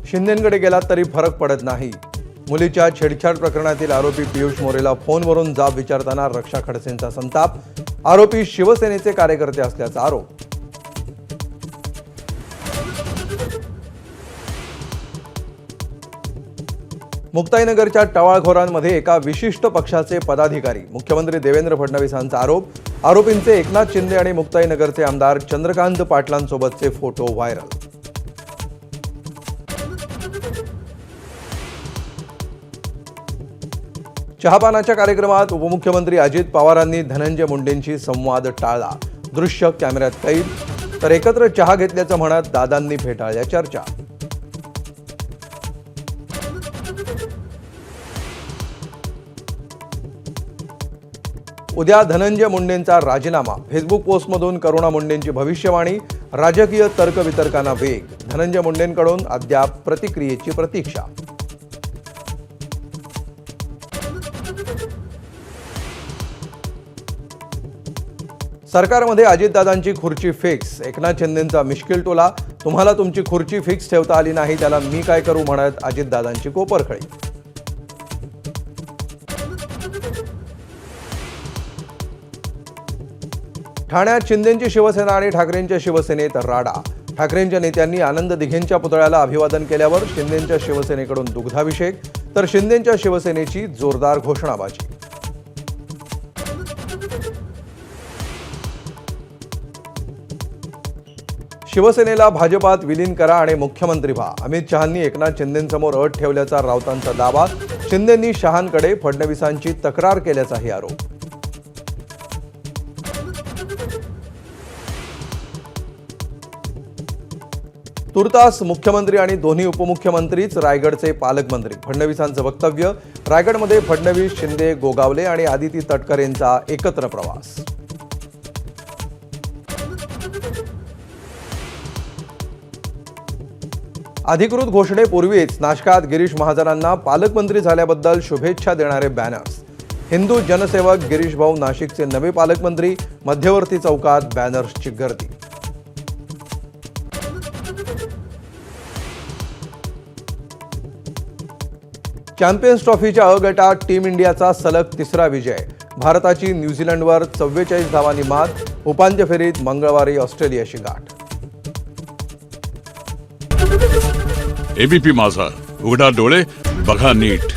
शिंदेंकडे गेलात तरी फरक पडत नाही। मुलीच्या छेडछाड प्रकरणातील आरोपी पियुष मोरेला फोनवरून जाब विचारताना रक्षा खडसेंचा संताप। आरोपी शिवसेनेचे कार्यकर्ते असल्याचा आरोप। मुक्ताईनगरच्या टवाळखोरांमध्ये एका विशिष्ट पक्षाचे पदाधिकारी। मुख्यमंत्री देवेंद्र फडणवीसांचा आरोप। आरोपींचे एकनाथ शिंदे आणि मुक्ताईनगरचे आमदार चंद्रकांत पाटलांसोबतचे फोटो व्हायरल। चहापानाच्या कार्यक्रमात उपमुख्यमंत्री अजित पवारांनी धनंजय मुंडेंशी संवाद टाळला। दृश्य कॅमेऱ्यात कैद। तर एकत्र चहा घेतल्याचं म्हणत दादांनी फेटाळल्या चर्चा। उद्या धनंजय मुंडेंचा राजीनामा। फेसबुक पोस्टमधून करुणा मुंडेंची भविष्यवाणी। राजकीय तर्कवितर्कांना वेग। धनंजय मुंडेंकडून अद्याप प्रतिक्रियेची प्रतीक्षा। सरकारमध्ये अजितदादांची खुर्ची फिक्स। एकनाथ शिंदेंचा मिश्किल टोला। तुम्हाला तुमची खुर्ची फिक्स ठेवता आली नाही त्याला मी काय करू म्हणत अजितदादांची कोपरखळी। ठाण्यात शिंदेंची शिवसेना आणि ठाकरेंच्या शिवसेनेत राडा। ठाकरेंच्या नेत्यांनी आनंद दिघेंच्या पुतळ्याला अभिवादन केल्यावर शिंदेंच्या शिवसेनेकडून दुग्धाभिषेक, तर शिंदेंच्या शिवसेनेची जोरदार घोषणाबाजी। शिवसेनेला भाजपात विलीन करा आणि मुख्यमंत्री व्हा। अमित शहांनी एकनाथ शिंदेंसमोर अट ठेवल्याचा राऊतांचा दावा। शिंदेंनी शहांकडे फडणवीसांची तक्रार केल्याचाही आरोप। तुर्तास मुख्यमंत्री आणि दोन्ही उपमुख्यमंत्रीच रायगडचे पालकमंत्री। फडणवीसांचं वक्तव्य। रायगडमध्ये फडणवीस, शिंदे, गोगावले आणि आदिती तटकरेंचा एकत्र प्रवास। अधिकृत घोषणेपूर्वीच नाशकात गिरीश महाजनांना पालकमंत्री झाल्याबद्दल शुभेच्छा देणारे बॅनर्स। हिंदू जनसेवक गिरीश भाऊ नाशिकचे नवे पालकमंत्री। मध्यवर्ती चौकात बॅनर्सची गर्दी। चॅम्पियन्स ट्रॉफीच्या अ गटात टीम इंडियाचा सलग तिसरा विजय। भारताची न्यूझीलंडवर 44 धावांनी मात। उपांत्य फेरीत मंगळवारी ऑस्ट्रेलियाशी गाठ। एबीपी माझा, उघडा डोळे बघा नीट।